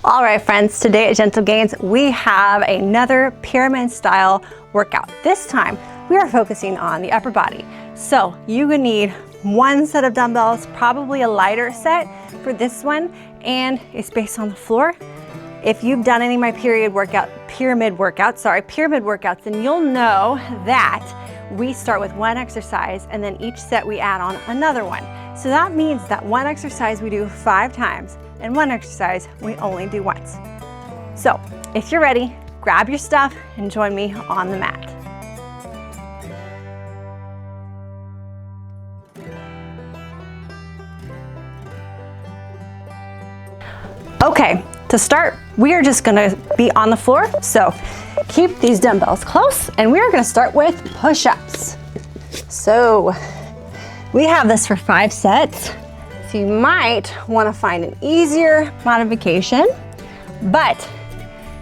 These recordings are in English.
All right, friends, today at Gentle Gains, we have another pyramid style workout. This time, we are focusing on the upper body. So you would need one set of dumbbells, probably a lighter set for this one, and it's based on the floor. If you've done any of my pyramid workouts, then you'll know that we start with one exercise and then each set we add on another one. So that means that one exercise we do 5 times and one exercise we only do once. So if you're ready, grab your stuff and join me on the mat. Okay, to start, we are just gonna be on the floor. So keep these dumbbells close and we are gonna start with push-ups. So we have this for 5 sets. So you might wanna find an easier modification, but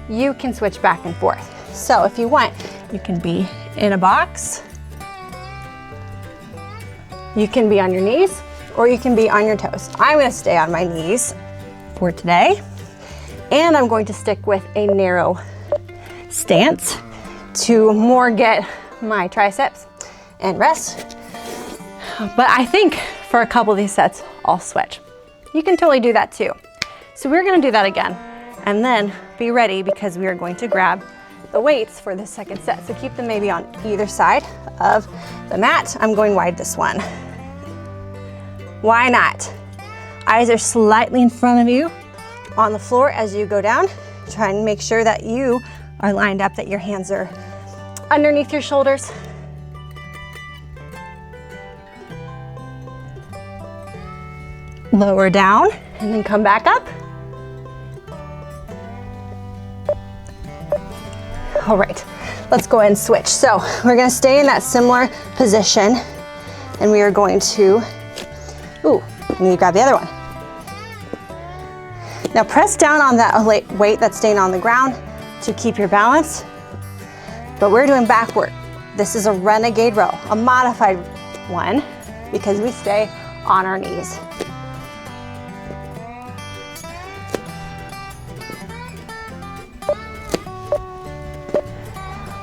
you can switch back and forth. So if you want, you can be in a box, you can be on your knees, or you can be on your toes. I'm gonna stay on my knees for today, and I'm going to stick with a narrow stance to more get my triceps and rest. But I think for a couple of these sets, I'll switch. You can totally do that too. So we're gonna do that again, and then be ready because we are going to grab the weights for the second set. So keep them maybe on either side of the mat. I'm going wide this one. Why not? Eyes are slightly in front of you on the floor as you go down. Try and make sure that you are lined up, that your hands are underneath your shoulders. Lower down and then come back up. All right, let's go ahead and switch. So we're gonna stay in that similar position and we are going to, I need to grab the other one. Now press down on that weight that's staying on the ground to keep your balance, but we're doing backward. This is a renegade row, a modified one, because we stay on our knees.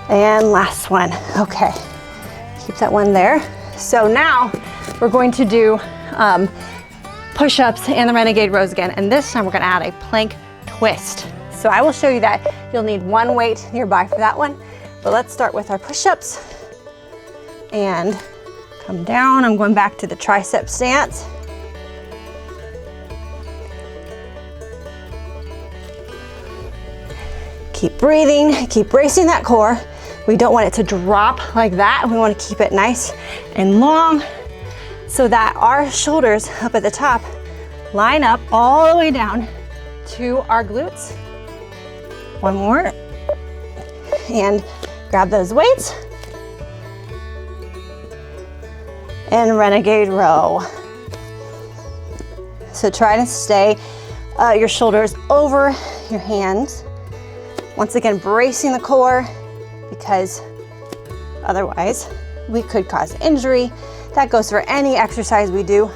And last one, okay. Keep that one there. So now we're going to do push-ups and the renegade rows again, and this time we're gonna add a plank twist. So I will show you that. You'll need one weight nearby for that one, but let's start with our push-ups and come down. I'm going back to the tricep stance. Keep breathing, keep bracing that core. We don't want it to drop like that. We want to keep it nice and long so that our shoulders up at the top line up all the way down to our glutes. One more. And grab those weights. And renegade row. So try to stay your shoulders over your hands. Once again, bracing the core, because otherwise we could cause injury. That goes for any exercise we do.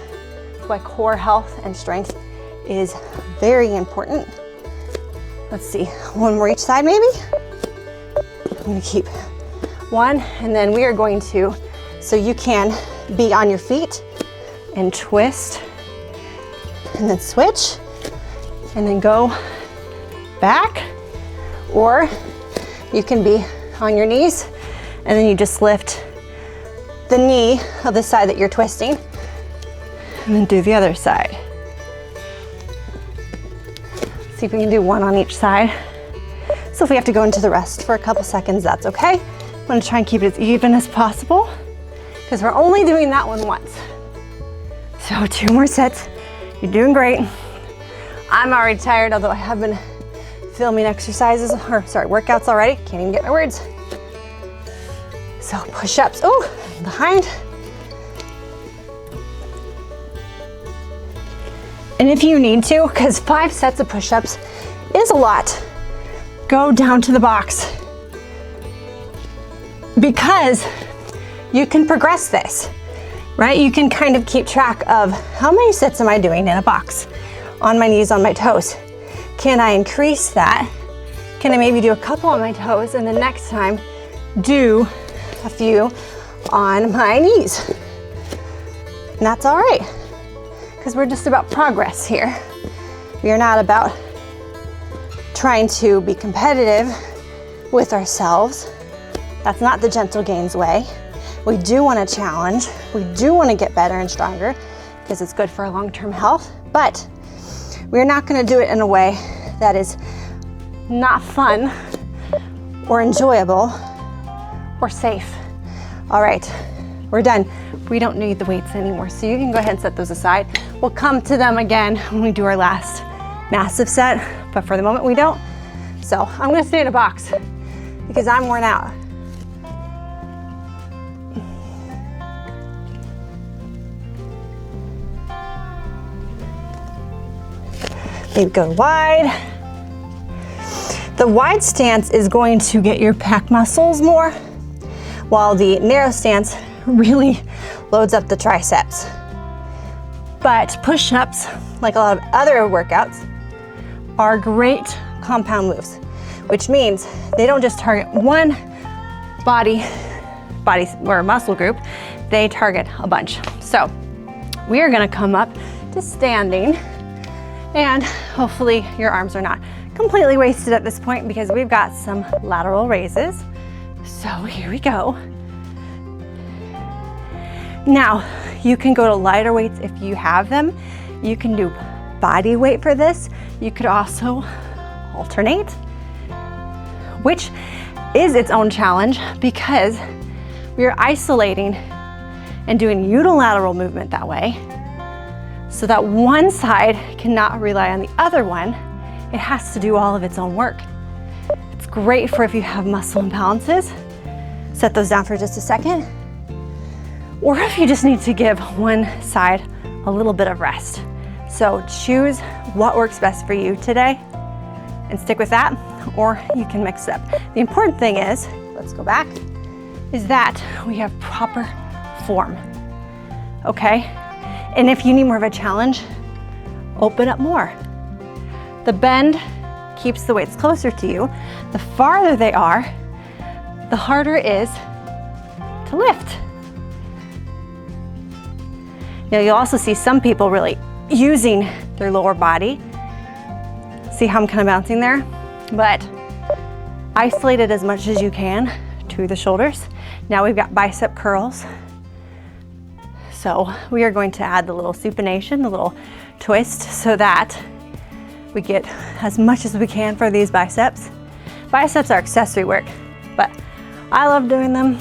That's why core health and strength is very important. Let's see, one more each side maybe. I'm gonna keep one, and then we are going to, so you can be on your feet and twist, and then switch, and then go back, or you can be on your knees, and then you just lift the knee of the side that you're twisting, and then do the other side. See if we can do one on each side. So if we have to go into the rest for a couple seconds, that's okay. I'm gonna try and keep it as even as possible, because we're only doing that one once. So 2 more sets. You're doing great. I'm already tired, although I have been filming workouts already. Can't even get my words. So push-ups, behind. And if you need to, because 5 sets of push-ups is a lot, go down to the box. Because you can progress this, right? You can kind of keep track of how many sets am I doing in a box, on my knees, on my toes. Can I increase that? Can I maybe do a couple on my toes and the next time do a few on my knees? And that's all right, because we're just about progress here. We are not about trying to be competitive with ourselves. That's not the gentle gains way. We do want to challenge. We do want to get better and stronger because it's good for our long-term health, but we're not going to do it in a way that is not fun or enjoyable or safe. All right, we're done. We don't need the weights anymore, so you can go ahead and set those aside. We'll come to them again when we do our last massive set, but for the moment we don't. So I'm gonna stay in a box because I'm worn out. Maybe go wide. The wide stance is going to get your pec muscles more, while the narrow stance really loads up the triceps. But push-ups, like a lot of other workouts, are great compound moves, which means they don't just target one body or muscle group, they target a bunch. So we are gonna come up to standing, and hopefully your arms are not completely wasted at this point because we've got some lateral raises. So here we go. Now, you can go to lighter weights if you have them. You can do body weight for this. You could also alternate, which is its own challenge because we are isolating and doing unilateral movement that way so that one side cannot rely on the other one. It has to do all of its own work. It's great for if you have muscle imbalances. Set those down for just a second. Or if you just need to give one side a little bit of rest. So choose what works best for you today and stick with that, or you can mix it up. The important thing is, let's go back, is that we have proper form, okay? And if you need more of a challenge, open up more. The bend keeps the weights closer to you. The farther they are, the harder it is to lift. Now you'll also see some people really using their lower body. See how I'm kind of bouncing there? But isolate it as much as you can to the shoulders. Now we've got bicep curls. So we are going to add the little supination, the little twist, so that we get as much as we can for these biceps. Biceps are accessory work, but I love doing them.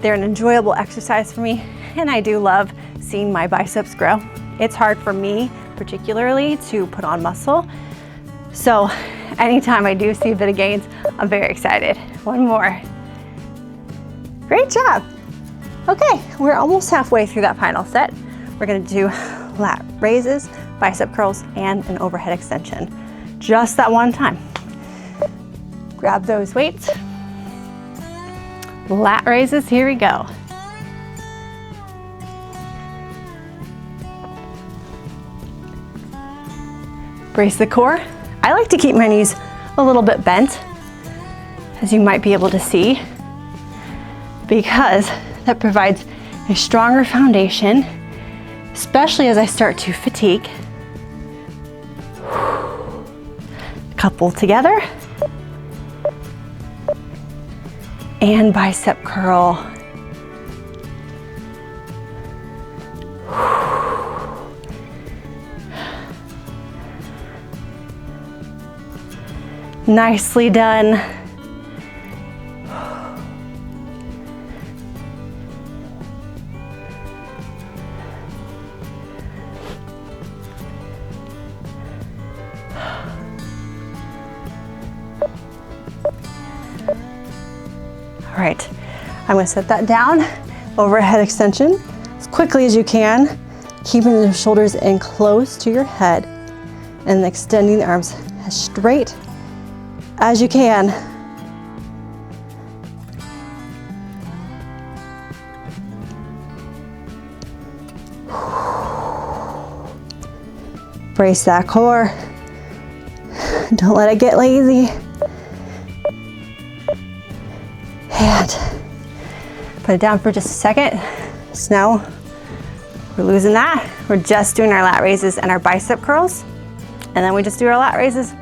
They're an enjoyable exercise for me, and I do love seeing my biceps grow. It's hard for me, particularly, to put on muscle. So anytime I do see a bit of gains, I'm very excited. One more. Great job. Okay, we're almost halfway through that final set. We're gonna do lat raises, bicep curls, and an overhead extension. Just that one time. Grab those weights. Lat raises, here we go. Brace the core. I like to keep my knees a little bit bent, as you might be able to see, because that provides a stronger foundation, especially as I start to fatigue. Couple together. And bicep curl. Nicely done. All right, I'm gonna set that down, overhead extension, as quickly as you can, keeping the shoulders in close to your head and extending the arms as straight as you can. Brace that core. Don't let it get lazy. And put it down for just a second. So now we're losing that. We're just doing our lat raises and our bicep curls. And then we just do our lat raises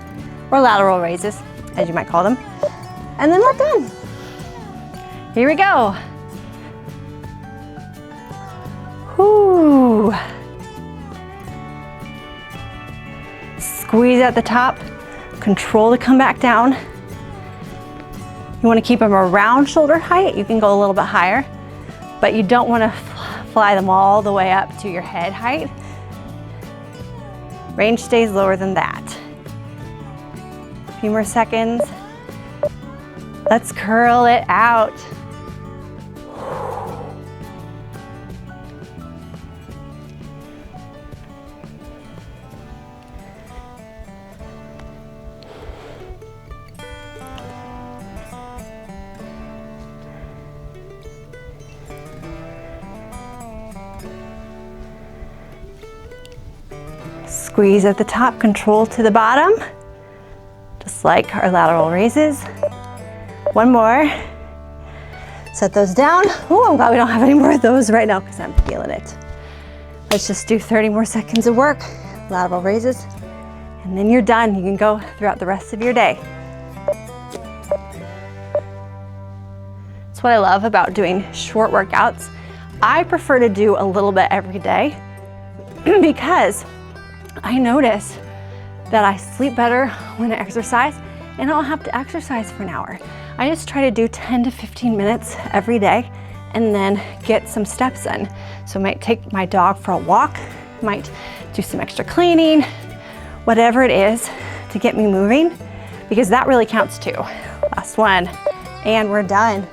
or lateral raises, as you might call them. And then we're done. Here we go. Whoo. Squeeze at the top, control to come back down. You want to keep them around shoulder height. You can go a little bit higher, but you don't want to fly them all the way up to your head height. Range stays lower than that. A few more seconds. Let's curl it out. Squeeze at the top, control to the bottom, just like our lateral raises. One more. Set those down. Oh, I'm glad we don't have any more of those right now because I'm feeling it. Let's just do 30 more seconds of work, lateral raises, and then you're done. You can go throughout the rest of your day. That's what I love about doing short workouts. I prefer to do a little bit every day because I notice that I sleep better when I exercise, and I don't have to exercise for an hour. I just try to do 10 to 15 minutes every day and then get some steps in. So I might take my dog for a walk, might do some extra cleaning, whatever it is to get me moving, because that really counts too. Last one, and we're done.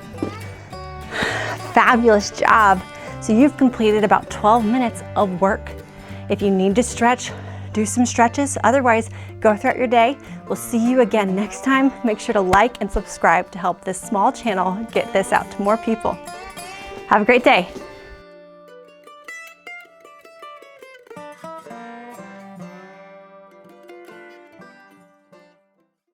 Fabulous job. So you've completed about 12 minutes of work. If you need to stretch, do some stretches. Otherwise, go throughout your day. We'll see you again next time. Make sure to like and subscribe to help this small channel get this out to more people. Have a great day.